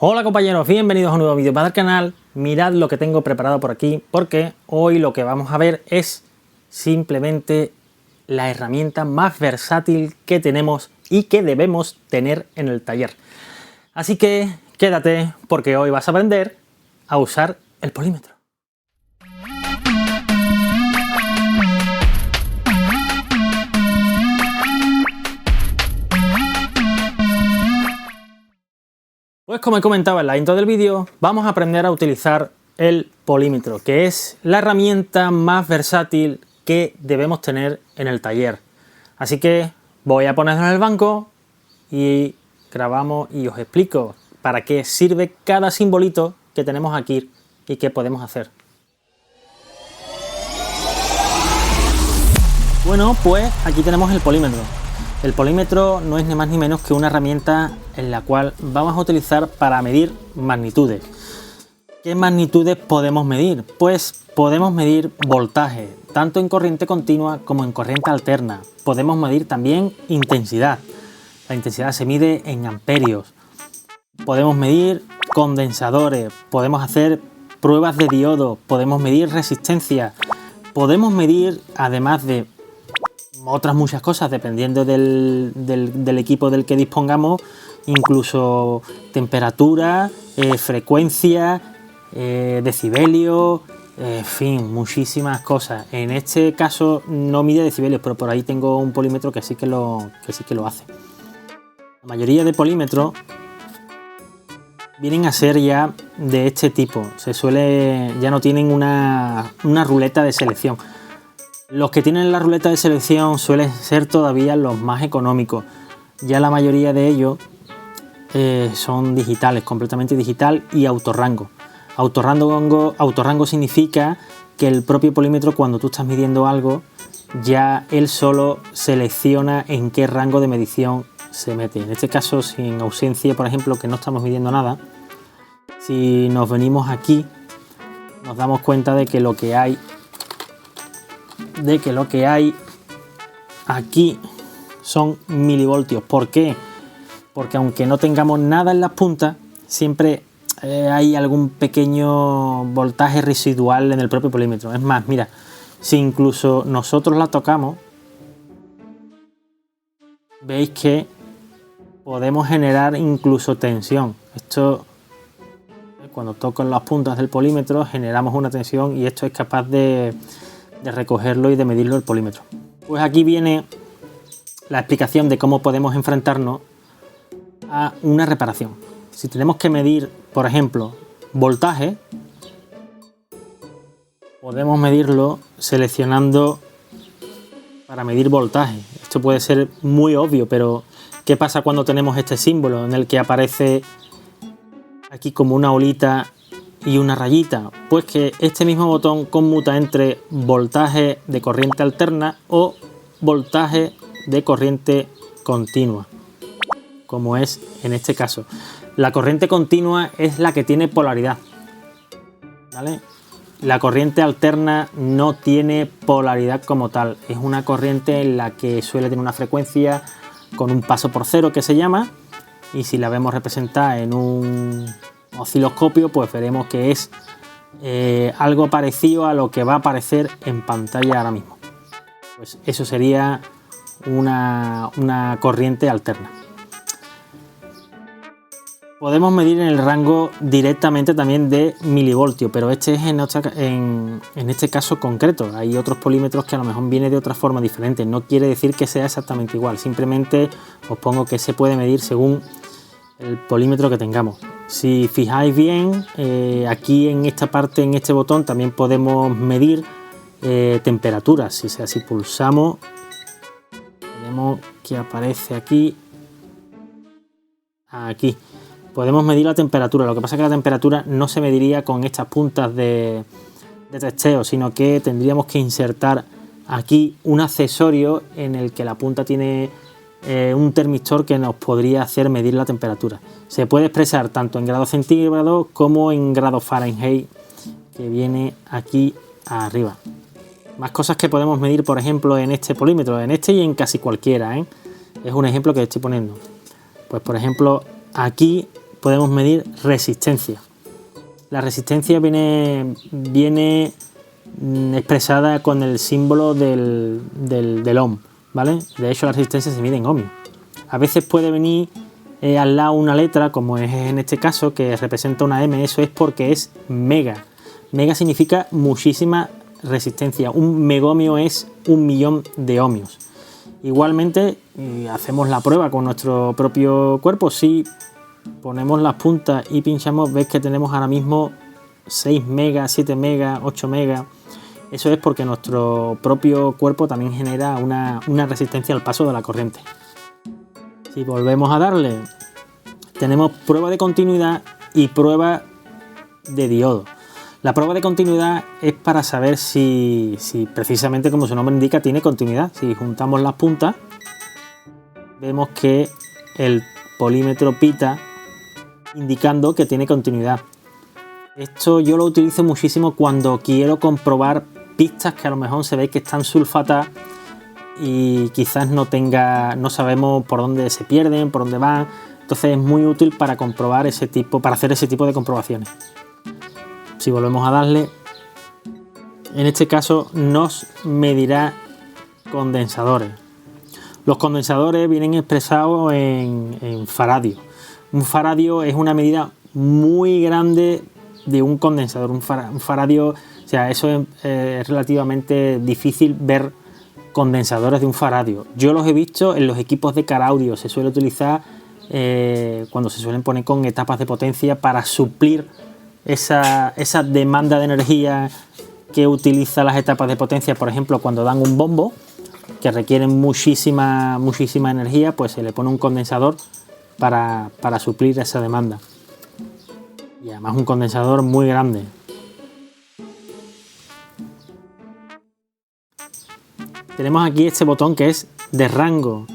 Hola compañeros, bienvenidos a un nuevo vídeo para el canal. Mirad lo que tengo preparado por aquí, porque hoy lo que vamos a ver es simplemente la herramienta más versátil que tenemos y que debemos tener en el taller. Así que quédate, porque hoy vas a aprender a usar el polímetro. Pues como he comentado en la intro del vídeo, vamos a aprender a utilizar el polímetro, que es la herramienta más versátil que debemos tener en el taller. Así que voy a ponerlo en el banco y grabamos y os explico para qué sirve cada simbolito que tenemos aquí y qué podemos hacer. Bueno, pues aquí tenemos el polímetro. El polímetro no es ni más ni menos que una herramienta en la cual vamos a utilizar para medir magnitudes. ¿Qué magnitudes podemos medir? Pues podemos medir voltaje, tanto en corriente continua como en corriente alterna. Podemos medir también intensidad. La intensidad se mide en amperios. Podemos medir condensadores, podemos hacer pruebas de diodo, podemos medir resistencia, podemos medir, además de otras muchas cosas, dependiendo del equipo del que dispongamos, incluso temperatura, frecuencia, decibelios, en fin, muchísimas cosas. En este caso no mide decibelios, pero por ahí tengo un polímetro que sí que lo hace. La mayoría de polímetros vienen a ser ya de este tipo, ya no tienen una ruleta de selección. Los que tienen la ruleta de selección suelen ser todavía los más económicos. Ya la mayoría de ellos son digitales, completamente digital y autorrango. Autorrango significa que el propio polímetro, cuando tú estás midiendo algo, ya él solo selecciona en qué rango de medición se mete. En este caso, sin ausencia, por ejemplo, que no estamos midiendo nada, si nos venimos aquí, nos damos cuenta de que lo que hay aquí son milivoltios. ¿Por qué? Porque aunque no tengamos nada en las puntas, siempre hay algún pequeño voltaje residual en el propio polímetro. Es más, mira, si incluso nosotros la tocamos, veis que podemos generar incluso tensión. Esto, cuando toco en las puntas del polímetro, generamos una tensión y esto es capaz de recogerlo y de medirlo el polímetro. Pues aquí viene la explicación de cómo podemos enfrentarnos a una reparación. Si tenemos que medir, por ejemplo, voltaje, podemos medirlo seleccionando para medir voltaje. Esto puede ser muy obvio, pero ¿qué pasa cuando tenemos este símbolo en el que aparece aquí como una olita y una rayita? Pues que este mismo botón conmuta entre voltaje de corriente alterna o voltaje de corriente continua, como es en este caso. La corriente continua es la que tiene polaridad, ¿vale? La corriente alterna no tiene polaridad como tal, es una corriente en la que suele tener una frecuencia con un paso por cero, que se llama, y si la vemos representada en un osciloscopio, pues veremos que es algo parecido a lo que va a aparecer en pantalla ahora mismo. Pues eso sería una corriente alterna. Podemos medir en el rango directamente también de milivoltios, pero este es en este caso concreto. Hay otros polímetros que a lo mejor vienen de otra forma diferente. No quiere decir que sea exactamente igual, simplemente os pongo que se puede medir según el polímetro que tengamos. Si fijáis bien, aquí en esta parte, en este botón, también podemos medir temperaturas. Si pulsamos, tenemos que aparece aquí. Podemos medir la temperatura. Lo que pasa es que la temperatura no se mediría con estas puntas de testeo, sino que tendríamos que insertar aquí un accesorio en el que la punta tiene un termistor que nos podría hacer medir la temperatura. Se puede expresar tanto en grados centígrados como en grados Fahrenheit, que viene aquí arriba. Más cosas que podemos medir, por ejemplo, en este polímetro, en este y en casi cualquiera, Es un ejemplo que estoy poniendo. Pues por ejemplo, aquí podemos medir resistencia. La resistencia viene expresada con el símbolo del ohm, ¿vale? De hecho, la resistencia se mide en ohmios. A veces puede venir al lado una letra, como es en este caso, que representa una M. Eso es porque es mega. Mega significa muchísima resistencia. Un megohmio es 1.000.000 de ohmios. Igualmente, hacemos la prueba con nuestro propio cuerpo. Si ponemos las puntas y pinchamos, ves que tenemos ahora mismo 6 megas, 7 megas, 8 megas. Eso es porque nuestro propio cuerpo también genera una resistencia al paso de la corriente. Si volvemos a darle, tenemos prueba de continuidad y prueba de diodo. La prueba de continuidad es para saber si precisamente, como su nombre indica, tiene continuidad. Si juntamos las puntas, vemos que el polímetro pita indicando que tiene continuidad. Esto yo lo utilizo muchísimo cuando quiero comprobar pistas que a lo mejor se ve que están sulfatadas y quizás no sabemos por dónde se pierden, por dónde van. Entonces es muy útil para comprobar para hacer ese tipo de comprobaciones. Si volvemos a darle, en este caso nos medirá condensadores. Los condensadores vienen expresados en faradio. Un faradio es una medida muy grande de un condensador. Un faradio, o sea, eso es relativamente difícil ver condensadores de un faradio. Yo los he visto en los equipos de car audio. Se suele utilizar cuando se suelen poner con etapas de potencia para suplir esa demanda de energía que utiliza las etapas de potencia. Por ejemplo, cuando dan un bombo que requieren muchísima energía, pues se le pone un condensador para suplir esa demanda. Y además un condensador muy grande. Tenemos aquí este botón que es de rango.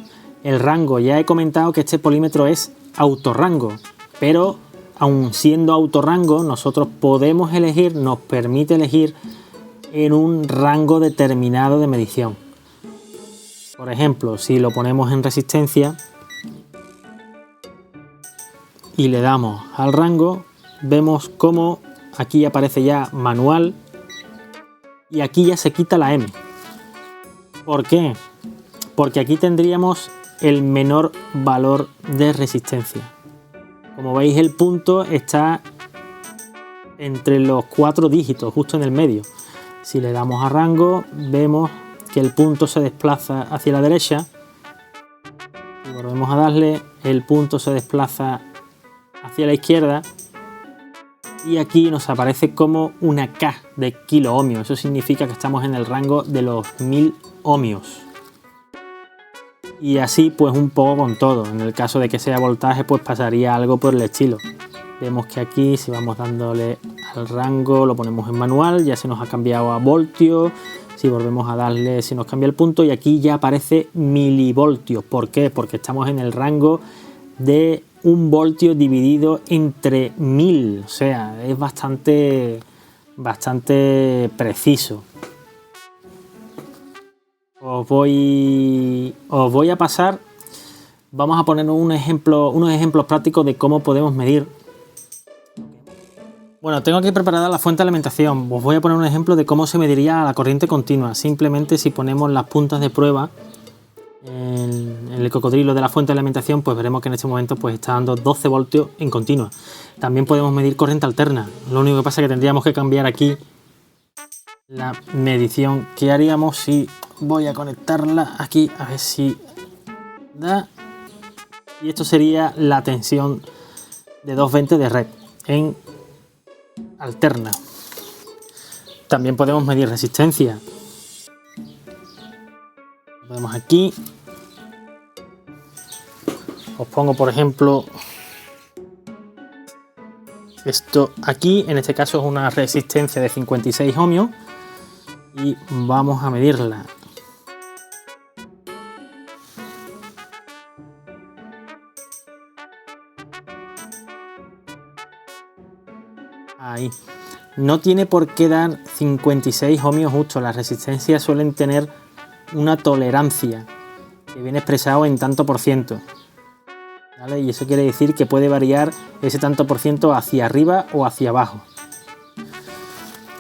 El rango, ya he comentado que este polímetro es autorrango, pero aun siendo autorrango, nosotros podemos elegir, nos permite elegir en un rango determinado de medición. Por ejemplo, si lo ponemos en resistencia y le damos al rango, vemos cómo aquí aparece ya manual y aquí ya se quita la M. ¿Por qué? Porque aquí tendríamos el menor valor de resistencia. Como veis, el punto está entre los 4 dígitos, justo en el medio. Si le damos a rango, vemos que el punto se desplaza hacia la derecha. Si volvemos a darle, el punto se desplaza hacia la izquierda. Y aquí nos aparece como una K de kilo ohmios. Eso significa que estamos en el rango de los 1000 ohmios. Y así pues un poco con todo. En el caso de que sea voltaje, pues pasaría algo por el estilo. Vemos que aquí, si vamos dándole al rango, lo ponemos en manual, ya se nos ha cambiado a voltios. Si volvemos a darle, se nos cambia el punto y aquí ya aparece milivoltios. ¿Por qué? Porque estamos en el rango de 1 voltio dividido entre 1000. O sea, es bastante preciso. Os voy a pasar, vamos a poner unos ejemplos prácticos de cómo podemos medir. Bueno, tengo aquí preparada la fuente de alimentación. Os voy a poner un ejemplo de cómo se mediría la corriente continua. Simplemente si ponemos las puntas de prueba en el cocodrilo de la fuente de alimentación, pues veremos que en este momento pues está dando 12 voltios en continua. También podemos medir corriente alterna. Lo único que pasa es que tendríamos que cambiar aquí la medición. ¿Qué haríamos si voy a conectarla aquí? A ver si da. Y esto sería la tensión de 220 de red en alterna. También podemos medir resistencia. Vemos aquí. Os pongo por ejemplo esto aquí. En este caso es una resistencia de 56 ohmios. Y vamos a medirla. Ahí. No tiene por qué dar 56 ohmios justo. Las resistencias suelen tener una tolerancia que viene expresado en tanto por ciento. ¿vale? Y eso quiere decir que puede variar ese tanto por ciento hacia arriba o hacia abajo.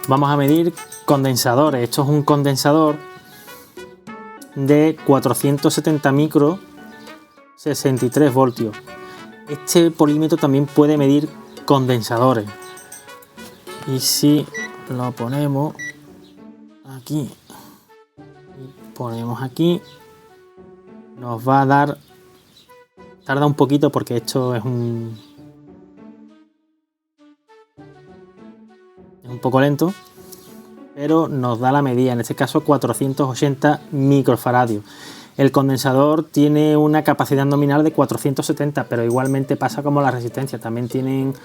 Vamos a medir condensadores. Esto es un condensador de 470 micros, 63 voltios. Este polímetro también puede medir condensadores. Y si lo ponemos aquí y ponemos aquí, nos va a dar, tarda un poquito porque esto es un poco lento, pero nos da la medida, en este caso 480 microfaradios. El condensador tiene una capacidad nominal de 470, pero igualmente pasa como la resistencia, también tienen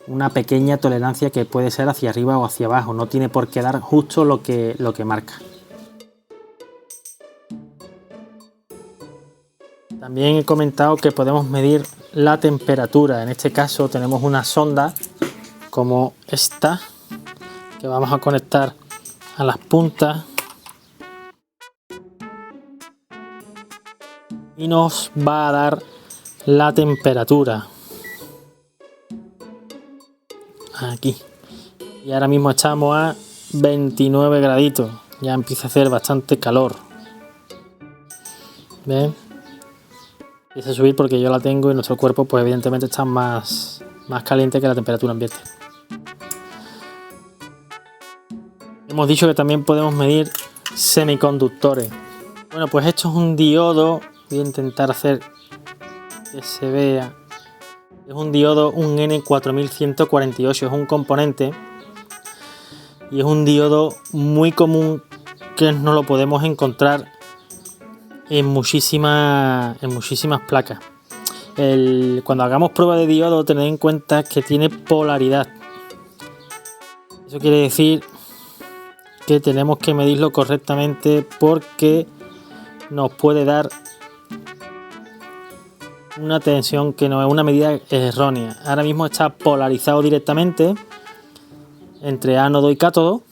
una pequeña tolerancia que puede ser hacia arriba o hacia abajo, no tiene por qué dar justo lo que marca. También he comentado que podemos medir la temperatura. En este caso tenemos una sonda como esta que vamos a conectar a las puntas y nos va a dar la temperatura aquí, y ahora mismo estamos a 29 graditos, ya empieza a hacer bastante calor. ¿Ven? Empieza a subir porque yo la tengo y nuestro cuerpo pues evidentemente está más caliente que la temperatura ambiente. Hemos dicho que también podemos medir semiconductores. Bueno, pues esto es un diodo. Voy a intentar hacer que se vea. Es un diodo, un N4148, es un componente y es un diodo muy común que no lo podemos encontrar en muchísimas placas. Cuando hagamos prueba de diodo, tened en cuenta que tiene polaridad. Eso quiere decir que tenemos que medirlo correctamente porque nos puede dar una tensión que no es una medida errónea. Ahora mismo está polarizado directamente entre ánodo y cátodo.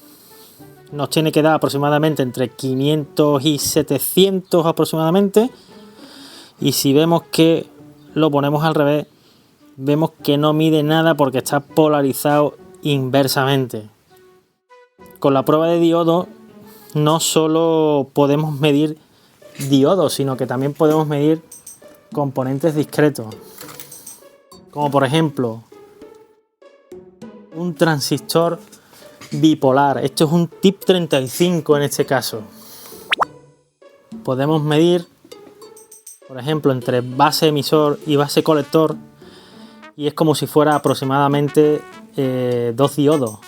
Nos tiene que dar aproximadamente entre 500 y 700 aproximadamente. Y si vemos que lo ponemos al revés, vemos que no mide nada porque está polarizado inversamente. Con la prueba de diodo no solo podemos medir diodos, sino que también podemos medir componentes discretos, como por ejemplo un transistor bipolar. Esto es un TIP35 en este caso. Podemos medir, por ejemplo, entre base emisor y base colector, y es como si fuera aproximadamente 2 diodos.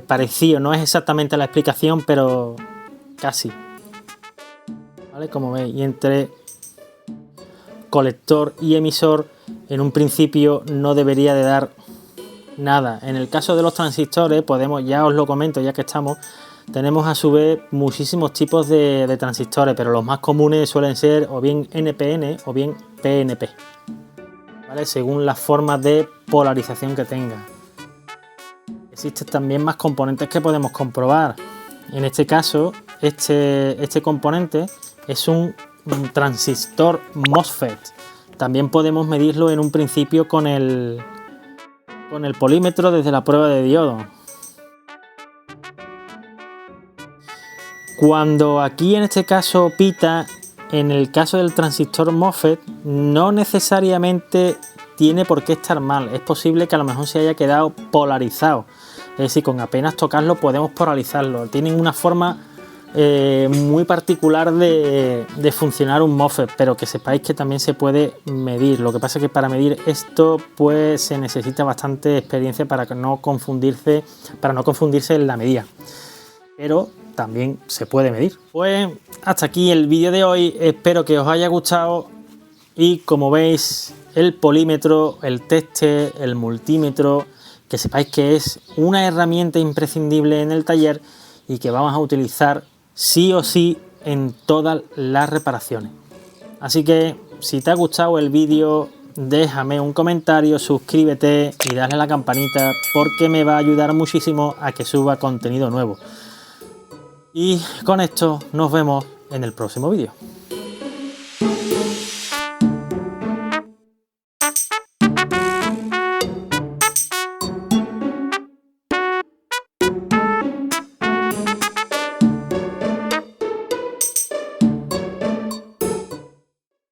Parecido, no es exactamente la explicación, pero casi. ¿Vale? Como veis, y entre colector y emisor en un principio no debería de dar nada. En el caso de los transistores podemos, ya os lo comento ya que estamos, tenemos a su vez muchísimos tipos de transistores, pero los más comunes suelen ser o bien NPN o bien PNP, ¿vale? Según las formas de polarización que tenga. Existen también más componentes que podemos comprobar. En este caso, este componente es un transistor MOSFET. También podemos medirlo en un principio con el polímetro desde la prueba de diodo. Cuando aquí en este caso pita, en el caso del transistor MOSFET, no necesariamente tiene por qué estar mal. Es posible que a lo mejor se haya quedado polarizado. Es decir, con apenas tocarlo podemos polarizarlo. Tienen una forma muy particular de funcionar un MOSFET, pero que sepáis que también se puede medir. Lo que pasa es que para medir esto pues se necesita bastante experiencia para no confundirse en la medida, pero también se puede medir. Pues hasta aquí el vídeo de hoy, espero que os haya gustado y como veis el polímetro, el tester, el multímetro, que sepáis que es una herramienta imprescindible en el taller y que vamos a utilizar sí o sí en todas las reparaciones. Así que si te ha gustado el vídeo, déjame un comentario, suscríbete y dale a la campanita porque me va a ayudar muchísimo a que suba contenido nuevo. Y con esto nos vemos en el próximo vídeo.